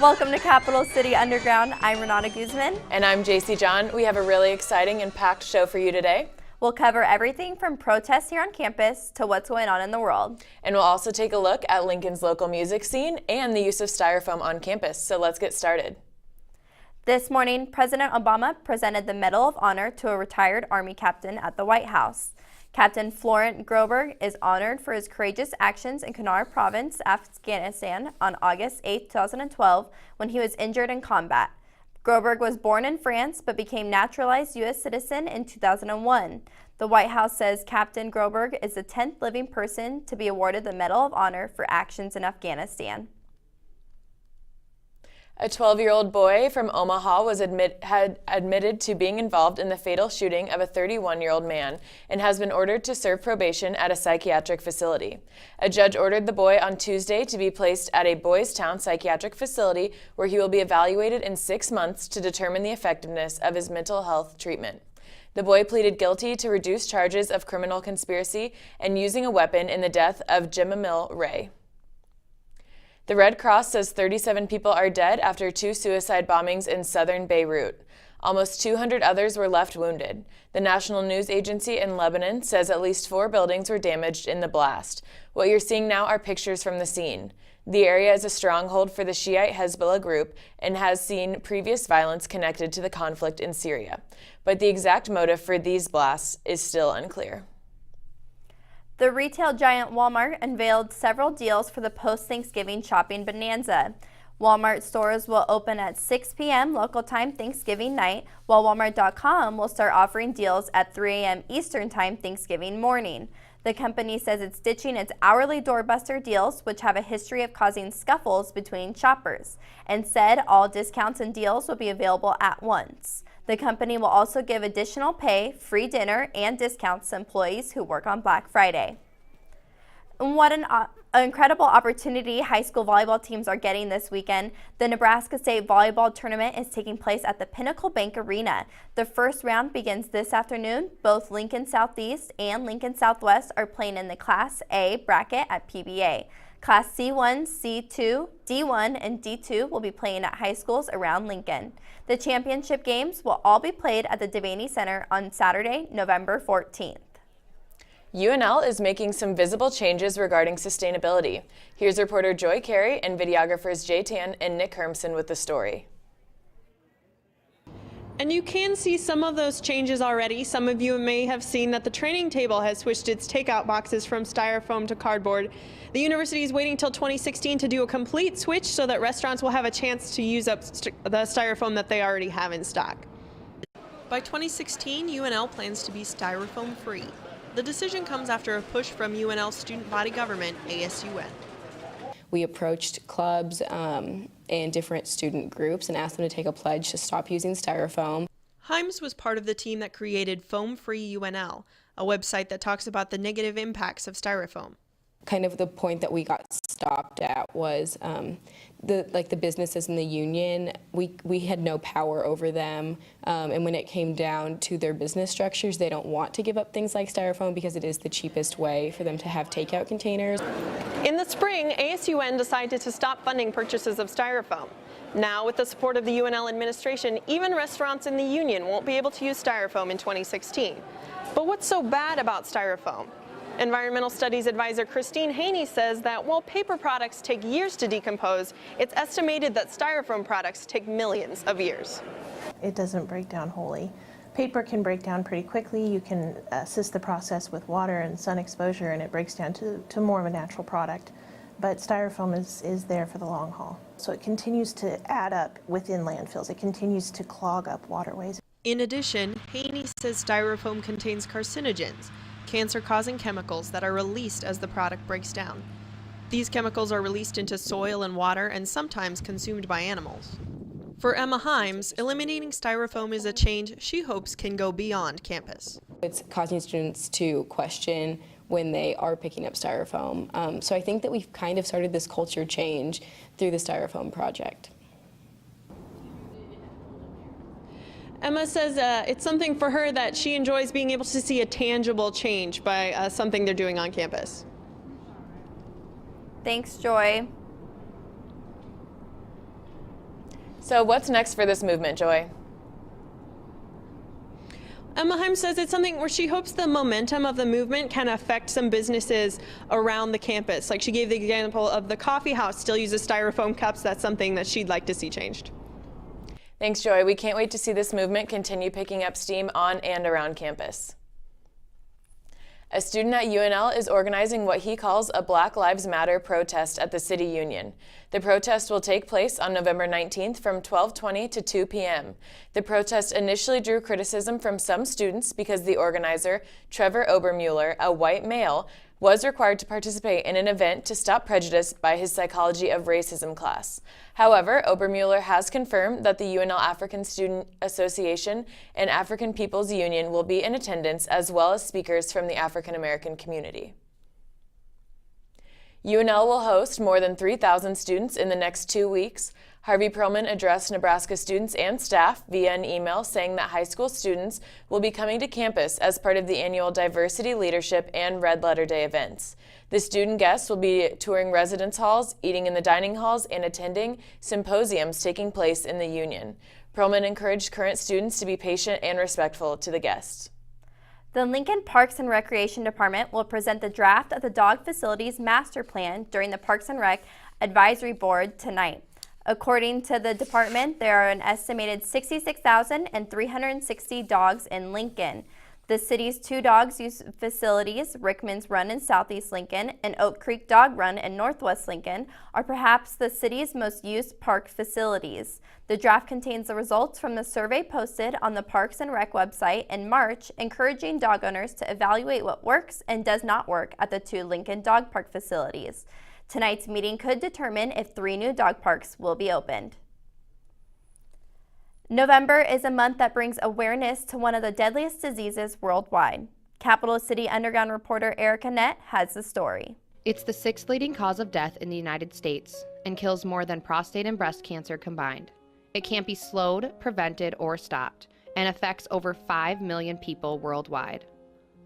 Welcome to Capital City Underground. I'm Renata Guzman. And I'm JC John. We have a really exciting and packed show for you today. We'll cover everything from protests here on campus to what's going on in the world. And we'll also take a look at Lincoln's local music scene and the use of styrofoam on campus. So let's get started. This morning, President Obama presented the Medal of Honor to a retired Army captain at the White House. Captain Florent Groberg is honored for his courageous actions in Kunar Province, Afghanistan on August 8, 2012, when he was injured in combat. Groberg was born in France but became naturalized U.S. citizen in 2001. The White House says Captain Groberg is the 10th living person to be awarded the Medal of Honor for actions in Afghanistan. A 12-year-old boy from Omaha had admitted to being involved in the fatal shooting of a 31-year-old man and has been ordered to serve probation at a psychiatric facility. A judge ordered the boy on Tuesday to be placed at a Boys Town psychiatric facility where he will be evaluated in 6 months to determine the effectiveness of his mental health treatment. The boy pleaded guilty to reduced charges of criminal conspiracy and using a weapon in the death of Jemimil Ray. The Red Cross says 37 people are dead after 2 suicide bombings in southern Beirut. Almost 200 others were left wounded. The National News Agency in Lebanon says at least 4 buildings were damaged in the blast. What you're seeing now are pictures from the scene. The area is a stronghold for the Shiite Hezbollah group and has seen previous violence connected to the conflict in Syria. But the exact motive for these blasts is still unclear. The retail giant Walmart unveiled several deals for the post-Thanksgiving shopping bonanza. Walmart stores will open at 6 p.m. local time Thanksgiving night, while Walmart.com will start offering deals at 3 a.m. Eastern time Thanksgiving morning. The company says it's ditching its hourly doorbuster deals, which have a history of causing scuffles between shoppers, and said all discounts and deals will be available at once. The company will also give additional pay, free dinner, and discounts to employees who work on Black Friday. What an incredible opportunity high school volleyball teams are getting this weekend. The Nebraska State Volleyball Tournament is taking place at the Pinnacle Bank Arena. The first round begins this afternoon. Both Lincoln Southeast and Lincoln Southwest are playing in the Class A bracket at PBA. Class C1, C2, D1, and D2 will be playing at high schools around Lincoln. The championship games will all be played at the Devaney Center on Saturday, November 14th. UNL is making some visible changes regarding sustainability. Here's reporter Joy Carey and videographers Jay Tan and Nick Hermson with the story. And you can see some of those changes already. Some of you may have seen that the training table has switched its takeout boxes from styrofoam to cardboard. The university is waiting till 2016 to do a complete switch so that restaurants will have a chance to use up the styrofoam that they already have in stock. By 2016, UNL plans to be styrofoam free. The decision comes after a push from UNL student body government, ASUN. We approached clubs and different student groups and asked them to take a pledge to stop using styrofoam. Himes was part of the team that created Foam Free UNL, a website that talks about the negative impacts of styrofoam. Kind of the point that we got stopped at was the businesses in the union. We had no power over them, and when it came down to their business structures, they don't want to give up things like styrofoam because it is the cheapest way for them to have takeout containers. In the spring, ASUN decided to stop funding purchases of styrofoam. Now, with the support of the UNL administration, even restaurants in the union won't be able to use styrofoam in 2016. But what's so bad about styrofoam? Environmental Studies Advisor Christine Haney says that while paper products take years to decompose, it's estimated that styrofoam products take millions of years. It doesn't break down wholly. Paper can break down pretty quickly. You can assist the process with water and sun exposure, and it breaks down to more of a natural product. But styrofoam is there for the long haul. So it continues to add up within landfills. It continues to clog up waterways. In addition, Haney says styrofoam contains carcinogens, cancer-causing chemicals that are released as the product breaks down. These chemicals are released into soil and water and sometimes consumed by animals. For Emma Himes, eliminating styrofoam is a change she hopes can go beyond campus. It's causing students to question when they are picking up styrofoam. So I think that we've kind of started this culture change through the Styrofoam project. Emma says it's something for her that she enjoys being able to see a tangible change by something they're doing on campus. Thanks, Joy. So what's next for this movement, Joy? Emma Heim says it's something where she hopes the momentum of the movement can affect some businesses around the campus. Like she gave the example of the coffee house still uses styrofoam cups. That's something that she'd like to see changed. Thanks, Joy. We can't wait to see this movement continue picking up steam on and around campus. A student at UNL is organizing what he calls a Black Lives Matter protest at the City Union. The protest will take place on November 19th from 12:20 to 2 p.m. The protest initially drew criticism from some students because the organizer, Trevor Obermuller, a white male, was required to participate in an event to stop prejudice by his Psychology of Racism class. However, Obermuller has confirmed that the UNL African Student Association and African People's Union will be in attendance, as well as speakers from the African American community. UNL will host more than 3,000 students in the next 2 weeks. Harvey Perlman addressed Nebraska students and staff via an email saying that high school students will be coming to campus as part of the annual Diversity Leadership and Red Letter Day events. The student guests will be touring residence halls, eating in the dining halls, and attending symposiums taking place in the Union. Perlman encouraged current students to be patient and respectful to the guests. The Lincoln Parks and Recreation Department will present the draft of the dog facilities master plan during the Parks and Rec Advisory Board tonight. According to the department, there are an estimated 66,360 dogs in Lincoln. The city's 2 dogs use facilities, Rickman's Run in Southeast Lincoln and Oak Creek Dog Run in Northwest Lincoln, are perhaps the city's most used park facilities. The draft contains the results from the survey posted on the Parks and Rec website in March, encouraging dog owners to evaluate what works and does not work at the 2 Lincoln dog park facilities. Tonight's meeting could determine if 3 new dog parks will be opened. November is a month that brings awareness to one of the deadliest diseases worldwide. Capital City Underground reporter Erica Nett has the story. It's the 6th leading cause of death in the United States and kills more than prostate and breast cancer combined. It can't be slowed, prevented, or stopped, and affects over 5 million people worldwide.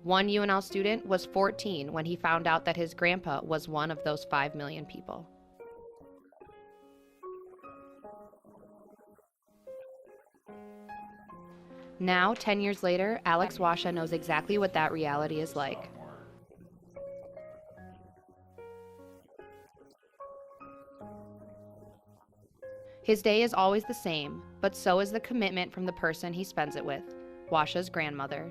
One UNL student was 14 when he found out that his grandpa was one of those 5 million people. Now, 10 years later, Alex Washa knows exactly what that reality is like. His day is always the same, but so is the commitment from the person he spends it with, Washa's grandmother.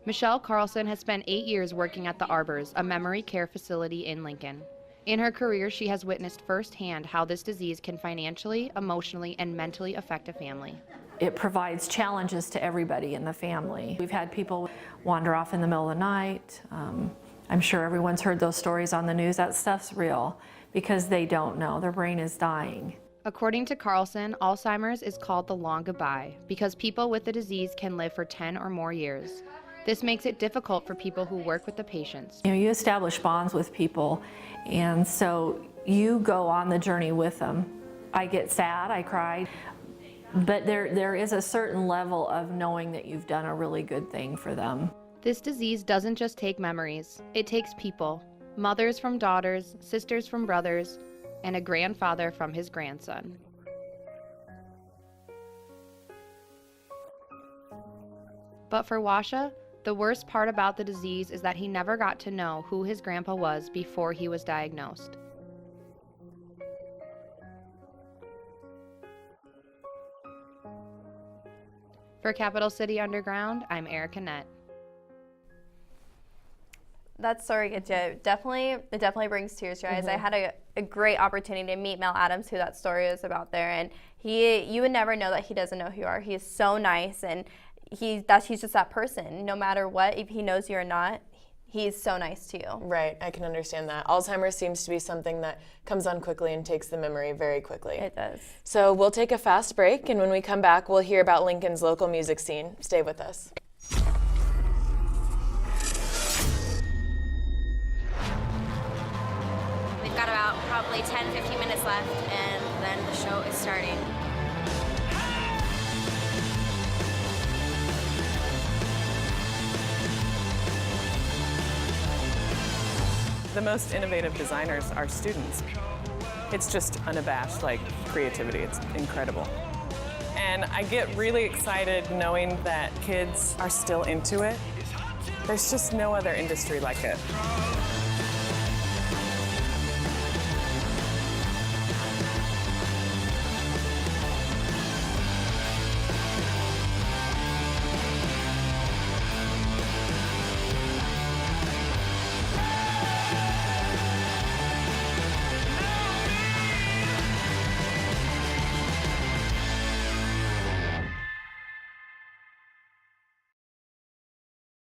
Michelle Carlson has spent 8 years working at the Arbors, a memory care facility in Lincoln. In her career, she has witnessed firsthand how this disease can financially, emotionally, and mentally affect a family. It provides challenges to everybody in the family. We've had people wander off in the middle of the night. I'm sure everyone's heard those stories on the news. That stuff's real because they don't know. Their brain is dying. According to Carlson, Alzheimer's is called the long goodbye because people with the disease can live for 10 or more years. This makes it difficult for people who work with the patients. You know, you establish bonds with people, and so you go on the journey with them. I get sad, I cry, but there is a certain level of knowing that you've done a really good thing for them. This disease doesn't just take memories, it takes people. Mothers from daughters, sisters from brothers, and a grandfather from his grandson. But for Washa, the worst part about the disease is that he never got to know who his grandpa was before he was diagnosed. For Capital City Underground, I'm Erica Nett. That story gets you. It definitely brings tears to your eyes. I had a great opportunity to meet Mel Adams, who that story is about there, and you would never know that he doesn't know who you are. He is so nice, and he's just that person. No matter what, if he knows you or not, he's so nice to you. Right, I can understand that. Alzheimer's seems to be something that comes on quickly and takes the memory very quickly. It does. So we'll take a fast break, and when we come back, we'll hear about Lincoln's local music scene. Stay with us. We've got about probably 10-15 minutes left, and then the show is starting. The most innovative designers are students. It's just unabashed, like, creativity. It's incredible. And I get really excited knowing that kids are still into it. There's just no other industry like it.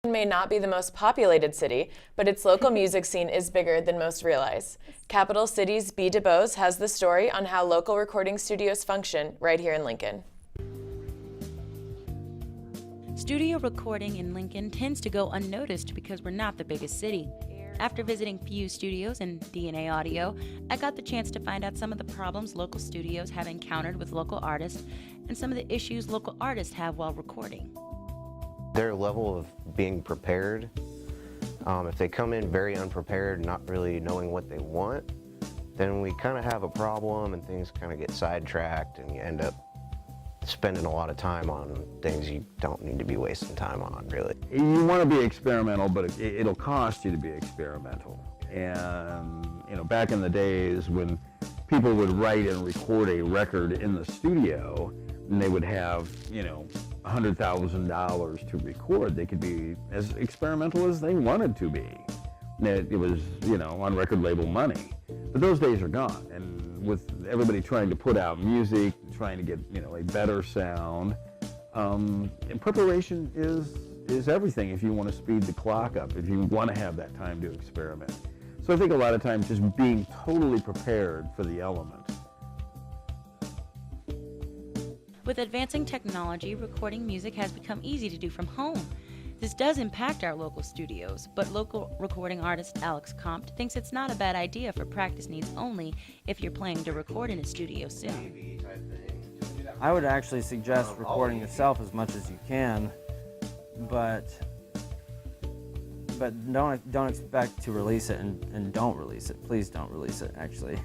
May not be the most populated city, but its local music scene is bigger than most realize. Capital City's B. DeBose has the story on how local recording studios function right here in Lincoln. Studio recording in Lincoln tends to go unnoticed because we're not the biggest city. After visiting Fuse Studios and DNA Audio, I got the chance to find out some of the problems local studios have encountered with local artists and some of the issues local artists have while recording. Their level of being prepared, if they come in very unprepared, not really knowing what they want, then we kind of have a problem and things kind of get sidetracked and you end up spending a lot of time on things you don't need to be wasting time on, really. You want to be experimental, but it'll cost you to be experimental. And, you know, back in the days when people would write and record a record in the studio, and they would have, you know, $100,000 to record, they could be as experimental as they wanted to be. It was, you know, on record label money. But those days are gone. And with everybody trying to put out music, trying to get, you know, a better sound, and preparation is everything if you want to speed the clock up, if you want to have that time to experiment. So I think a lot of times just being totally prepared for the element. With advancing technology, recording music has become easy to do from home. This does impact our local studios, but local recording artist Alex Compt thinks it's not a bad idea for practice needs only if you're planning to record in a studio soon. I would actually suggest recording yourself as much as you can, but don't expect to release it and don't release it. Please don't release it, actually.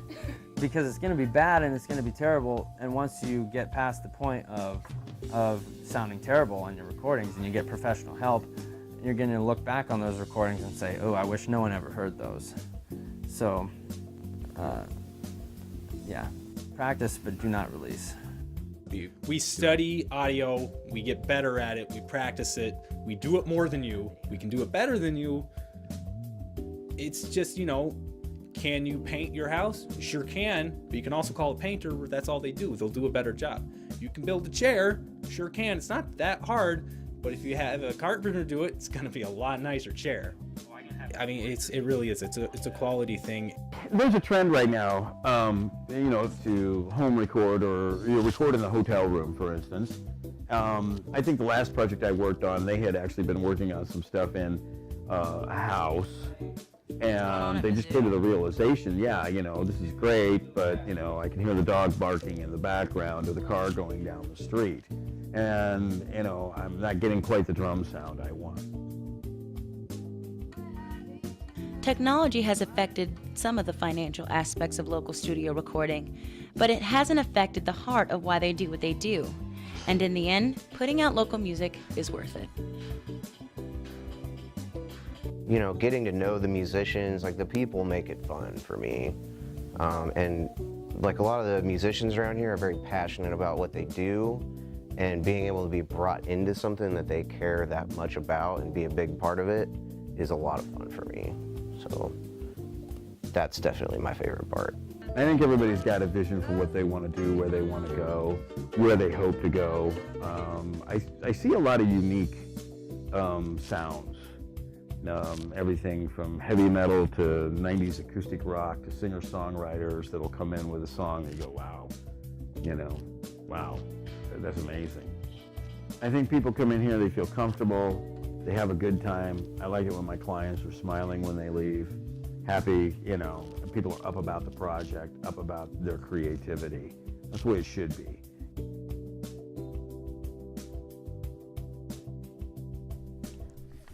Because it's going to be bad and it's going to be terrible, and once you get past the point of sounding terrible on your recordings and you get professional help, you're going to look back on those recordings and say, oh, I wish no one ever heard those. So, yeah, practice but do not release. We study audio, we get better at it, we practice it, we do it more than you, we can do it better than you. It's just, you know, can you paint your house? You sure can, but you can also call a painter, that's all they do. They'll do a better job. You can build a chair, sure can. It's not that hard, but if you have a carpenter do it, it's gonna be a lot nicer chair. I mean, it really is. It's a quality thing. There's a trend right now, you know, to home record or record in the hotel room, for instance. I think the last project I worked on, they had actually been working on some stuff in a house, and they just came to the realization, yeah, you know, this is great, but, you know, I can hear the dog barking in the background or the car going down the street, and, you know, I'm not getting quite the drum sound I want. Technology has affected some of the financial aspects of local studio recording, but it hasn't affected the heart of why they do what they do. And in the end, putting out local music is worth it. You know, getting to know the musicians, like the people make it fun for me. And like a lot of the musicians around here are very passionate about what they do, and being able to be brought into something that they care that much about and be a big part of it is a lot of fun for me. So that's definitely my favorite part. I think everybody's got a vision for what they want to do, where they want to go, where they hope to go. I see a lot of unique sounds. Everything from heavy metal to 90s acoustic rock to singer-songwriters that'll come in with a song and you go, wow, you know, wow, that's amazing. I think people come in here, they feel comfortable, they have a good time. I like it when my clients are smiling when they leave, happy, you know, and people are up about the project, up about their creativity. That's the way it should be.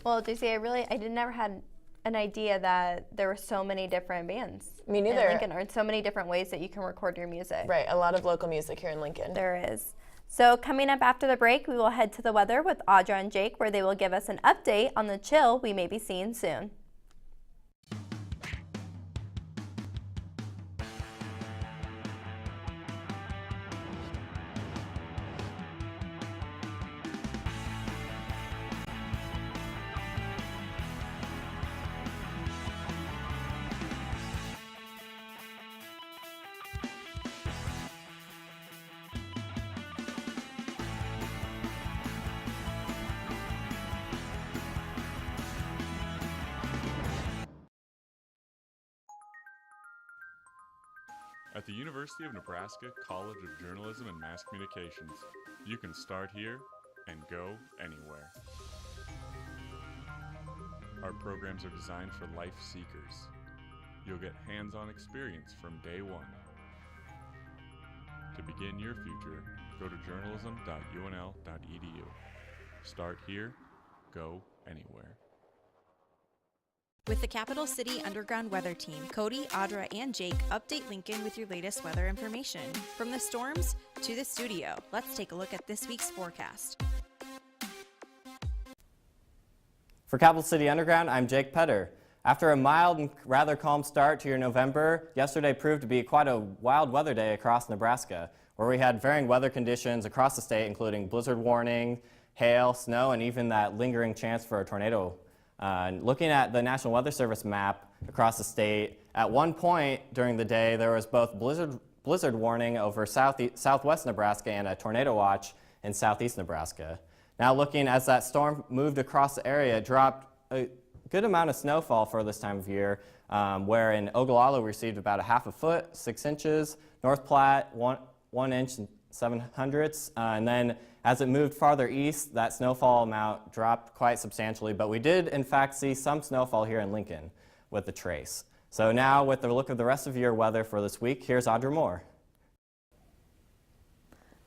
Well, Daisy, I never had an idea that there were so many different bands. Me neither. In Lincoln, or so many different ways that you can record your music. Right, a lot of local music here in Lincoln. There is. So coming up after the break, we will head to the weather with Audra and Jake, where they will give us an update on the chill we may be seeing soon. At the University of Nebraska College of Journalism and Mass Communications, you can start here and go anywhere. Our programs are designed for life seekers. You'll get hands-on experience from day one. To begin your future, go to journalism.unl.edu. Start here, go anywhere. With the Capital City Underground Weather Team, Cody, Audra, and Jake update Lincoln with your latest weather information. From the storms to the studio, let's take a look at this week's forecast. For Capital City Underground, I'm Jake Petter. After a mild and rather calm start to your November, yesterday proved to be quite a wild weather day across Nebraska, where we had varying weather conditions across the state, including blizzard warning, hail, snow, and even that lingering chance for a tornado. Looking at the National Weather Service map across the state, at one point during the day there was both blizzard warning over southwest Nebraska and a tornado watch in southeast Nebraska. Now looking as that storm moved across the area, it dropped a good amount of snowfall for this time of year, where in Ogallala we received about a half a foot, 6 inches, North Platte 1 inch and 7/100ths, and then as it moved farther east, that snowfall amount dropped quite substantially, but we did in fact see some snowfall here in Lincoln with the trace. So now with the look of the rest of your weather for this week, here's Audra Moore.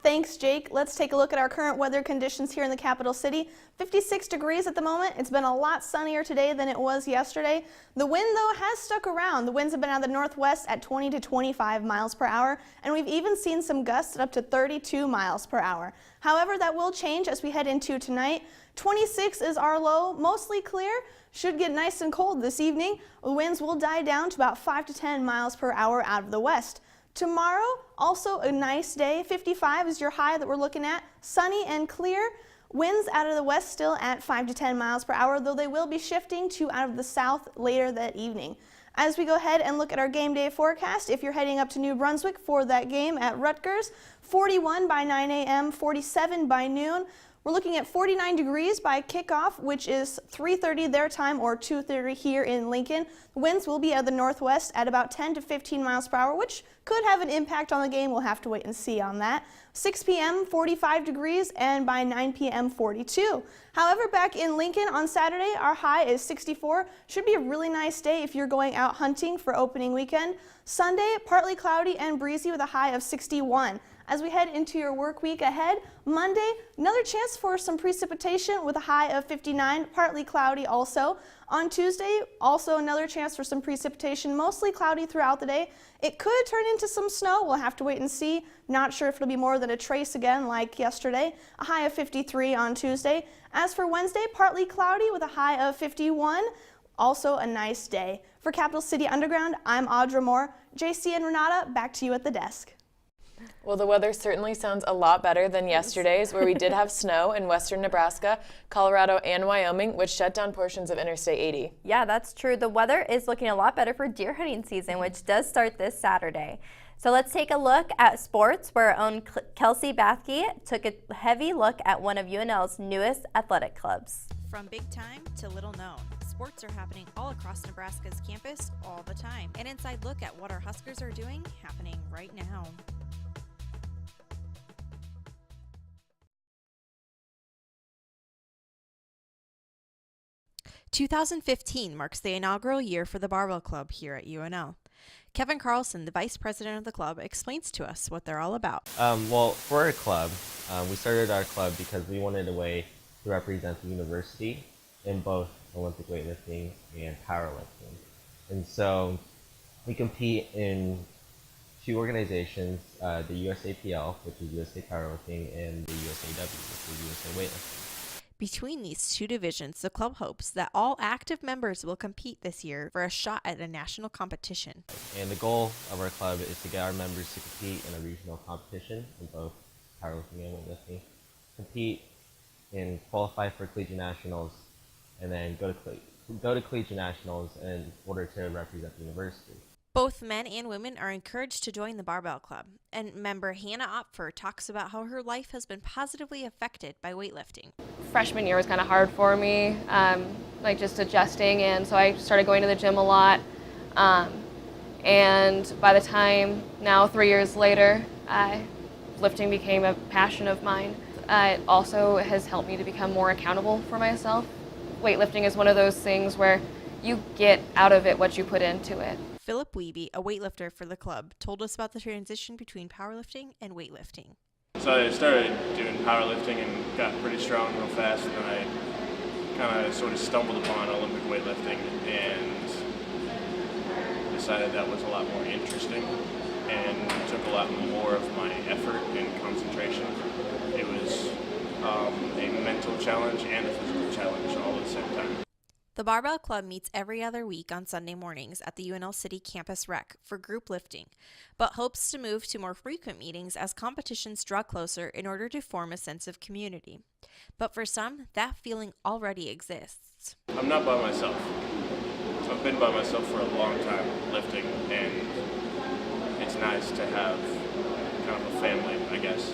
Thanks, Jake. Let's take a look at our current weather conditions here in the capital city. 56 degrees at the moment. It's been a lot sunnier today than it was yesterday. The wind, though, has stuck around. The winds have been out of the northwest at 20 to 25 miles per hour, and we've even seen some gusts at up to 32 miles per hour. However, that will change as we head into tonight. 26 is our low, mostly clear. Should get nice and cold this evening. The winds will die down to about 5 to 10 miles per hour out of the west. Tomorrow, also a nice day. 55 is your high that we're looking at. Sunny and clear. Winds out of the west still at 5 to 10 miles per hour, though they will be shifting to out of the south later that evening. As we go ahead and look at our game day forecast, if you're heading up to New Brunswick for that game at Rutgers, 41 by 9 a.m., 47 by noon. We're looking at 49 degrees by kickoff, which is 3:30 their time or 2:30 here in Lincoln. The winds will be out of the northwest at about 10 to 15 miles per hour, which could have an impact on the game. We'll have to wait and see on that. 6 p.m., 45 degrees, and by 9 p.m., 42. However, back in Lincoln on Saturday, our high is 64. Should be a really nice day if you're going out hunting for opening weekend. Sunday, partly cloudy and breezy with a high of 61. As we head into your work week ahead, Monday, another chance for some precipitation with a high of 59, partly cloudy also. On Tuesday, also another chance for some precipitation, mostly cloudy throughout the day. It could turn into some snow. We'll have to wait and see. Not sure if it'll be more than a trace again like yesterday. A high of 53 on Tuesday. As for Wednesday, partly cloudy with a high of 51. Also a nice day. For Capital City Underground, I'm Audra Moore. JC and Renata, back to you at the desk. Well, the weather certainly sounds a lot better than yesterday's, where we did have snow in western Nebraska, Colorado, and Wyoming, which shut down portions of Interstate 80. Yeah, that's true. The weather is looking a lot better for deer hunting season, which does start this Saturday. So let's take a look at sports, where our own Kelsey Bathke took a heavy look at one of UNL's newest athletic clubs. From big time to little known, sports are happening all across Nebraska's campus all the time. An inside look at what our Huskers are doing happening right now. 2015 marks the inaugural year for the Barbell Club here at UNL. Kevin Carlson, the vice president of the club, explains to us what they're all about. Well, for our club, we started our club because we wanted a way to represent the university in both Olympic weightlifting, and powerlifting. And so we compete in 2 organizations, the USAPL, which is USA Powerlifting, and the USAW, which is USA Weightlifting. Between these 2 divisions, the club hopes that all active members will compete this year for a shot at a national competition. And the goal of our club is to get our members to compete in a regional competition in both powerlifting and weightlifting, compete and qualify for collegiate nationals, and then go to collegiate nationals in order to represent the university. Both men and women are encouraged to join the Barbell Club, and member Hannah Opfer talks about how her life has been positively affected by weightlifting. Freshman year was kind of hard for me, like just adjusting, and so I started going to the gym a lot. And by the time now, 3 years later, lifting became a passion of mine. It also has helped me to become more accountable for myself. Weightlifting is one of those things where you get out of it what you put into it. Philip Wiebe, a weightlifter for the club, told us about the transition between powerlifting and weightlifting. So I started doing powerlifting and got pretty strong real fast, and then I kind of sort of stumbled upon Olympic weightlifting and decided that was a lot more interesting and took a lot more of my effort and concentration. It was a mental challenge and a physical challenge all at the same time. The Barbell Club meets every other week on Sunday mornings at the UNL City Campus Rec for group lifting, but hopes to move to more frequent meetings as competitions draw closer in order to form a sense of community. But for some, that feeling already exists. I'm not by myself. I've been by myself for a long time lifting, and it's nice to have kind of a family, I guess.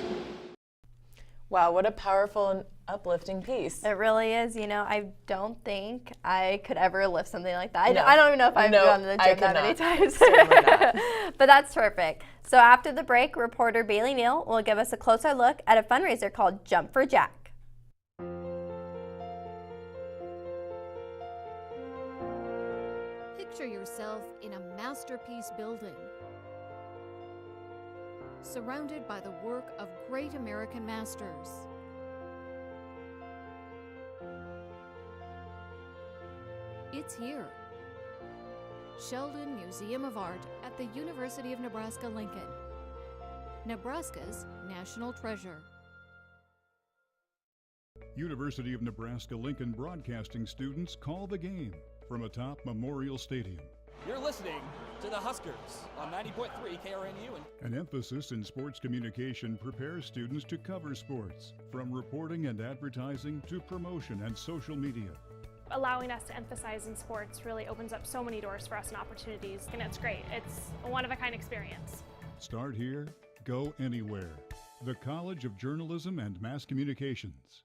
Wow, what a powerful and uplifting piece. It really is. You know, I don't think I could ever lift something like that. I don't even know if I've gone to the gym that many times. But that's terrific. So after the break, reporter Bailey Neal will give us a closer look at a fundraiser called Jump for Jack. Picture yourself in a masterpiece building, surrounded by the work of great American masters. It's here. Sheldon Museum of Art at the University of Nebraska-Lincoln. Nebraska's national treasure. University of Nebraska-Lincoln broadcasting students call the game from atop Memorial Stadium. You're listening to the Huskers on 90.3 KRNU. An emphasis in sports communication prepares students to cover sports, from reporting and advertising to promotion and social media. Allowing us to emphasize in sports really opens up so many doors for us and opportunities, and it's great. It's a one-of-a-kind experience. Start here, go anywhere. The College of Journalism and Mass Communications.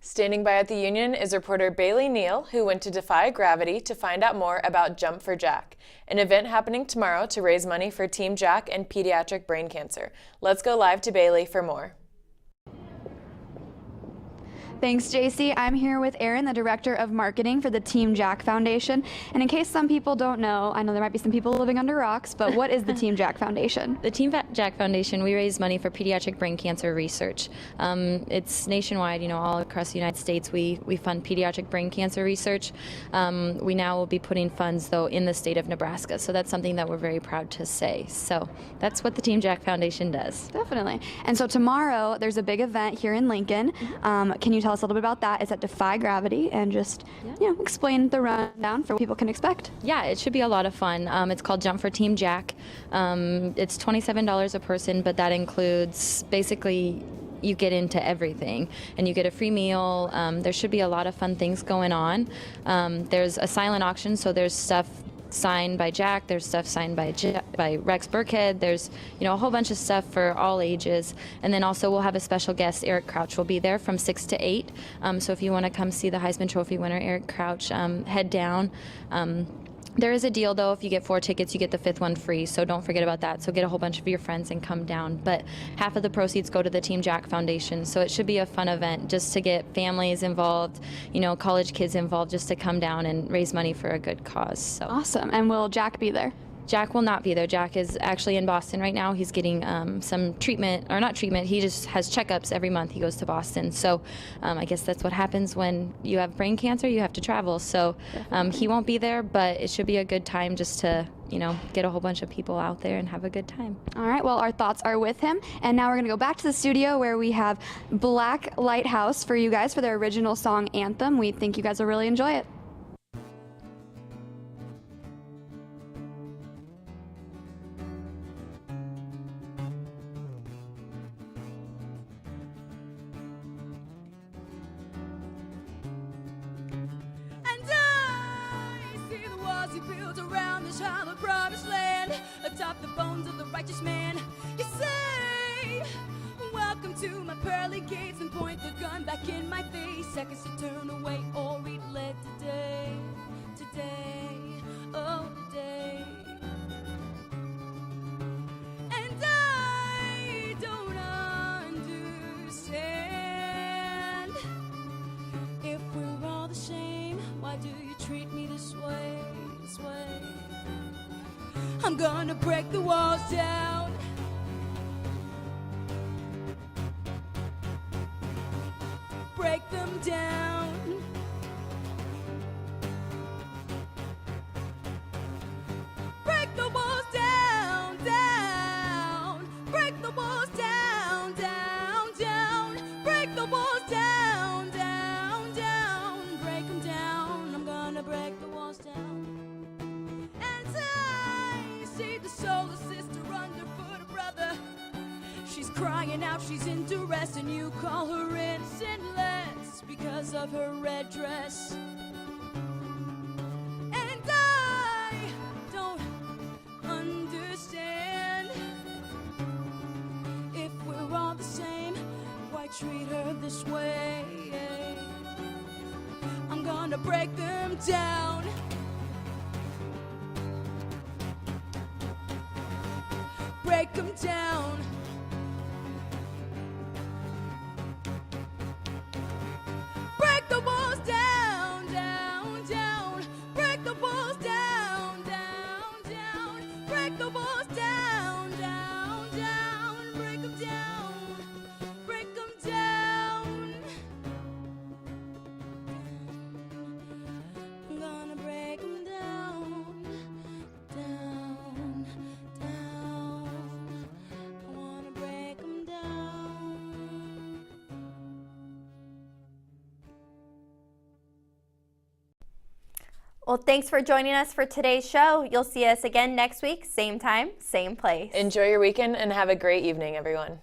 Standing by at the Union is reporter Bailey Neal, who went to defy gravity to find out more about Jump for Jack, an event happening tomorrow to raise money for Team Jack and pediatric brain cancer. Let's go live to Bailey for more. Thanks, JC. I'm here with Erin, the Director of Marketing for the Team Jack Foundation. And in case some people don't know, I know there might be some people living under rocks, but what is the Team Jack Foundation? The Team Jack Foundation, we raise money for pediatric brain cancer research. It's nationwide, all across the United States. We fund pediatric brain cancer research. We now will be putting funds, though, in the state of Nebraska. So that's something that we're very proud to say. So that's what the Team Jack Foundation does. Definitely. And so tomorrow, there's a big event here in Lincoln. Can you tell us a little bit about that? It's at Defy Gravity, and just explain the rundown for what people can expect. Yeah, it should be a lot of fun. It's called Jump for Team Jack. It's $27 a person, but that includes basically you get into everything, and you get a free meal. There should be a lot of fun things going on. There's a silent auction, so there's stuff signed by Jack, there's stuff signed by Rex Burkhead, there's a whole bunch of stuff for all ages, and then also we'll have a special guest. Eric Crouch will be there from 6 to 8, so if you want to come see the Heisman Trophy winner Eric Crouch, head down. There is a deal, though. If you get 4 tickets, you get the 5th one free, so don't forget about that. So get a whole bunch of your friends and come down. But half of the proceeds go to the Team Jack Foundation, so it should be a fun event just to get families involved, college kids involved, just to come down and raise money for a good cause. So. Awesome. And will Jack be there? Jack will not be there. Jack is actually in Boston right now. He's getting some treatment, or not treatment, he just has checkups every month. He goes to Boston. So I guess that's what happens when you have brain cancer, you have to travel. So he won't be there, but it should be a good time just to, you know, get a whole bunch of people out there and have a good time. All right, well, our thoughts are with him. And now we're going to go back to the studio where we have Black Lighthouse for you guys for their original song, Anthem. We think you guys will really enjoy it. Child of promised land, atop the bones of the righteous man. You say, welcome to my pearly gates, and point the gun back in my face. Seconds to turn away or relent today, oh today. And I don't understand. If we're all the same, why do you treat me this way, this way? I'm gonna break the walls down. Break them down. Break the walls down, down. Break the walls down, down, down. Break the walls down, down, down. Break them down. I'm gonna break the walls down. See the solar sister underfoot, a brother. She's crying out, she's in duress, and you call her innocent because of her red dress. And I don't understand. If we're all the same, why treat her this way? I'm gonna break them down. Break them down. Break the walls down, down, down. Break the walls down, down, down. Break the walls down, down, down. Break them down. Break them down. I'm gonna break them down, down, down. I wanna break them down. Well, thanks for joining us for today's show. You'll see us again next week, same time, same place. Enjoy your weekend and have a great evening, everyone.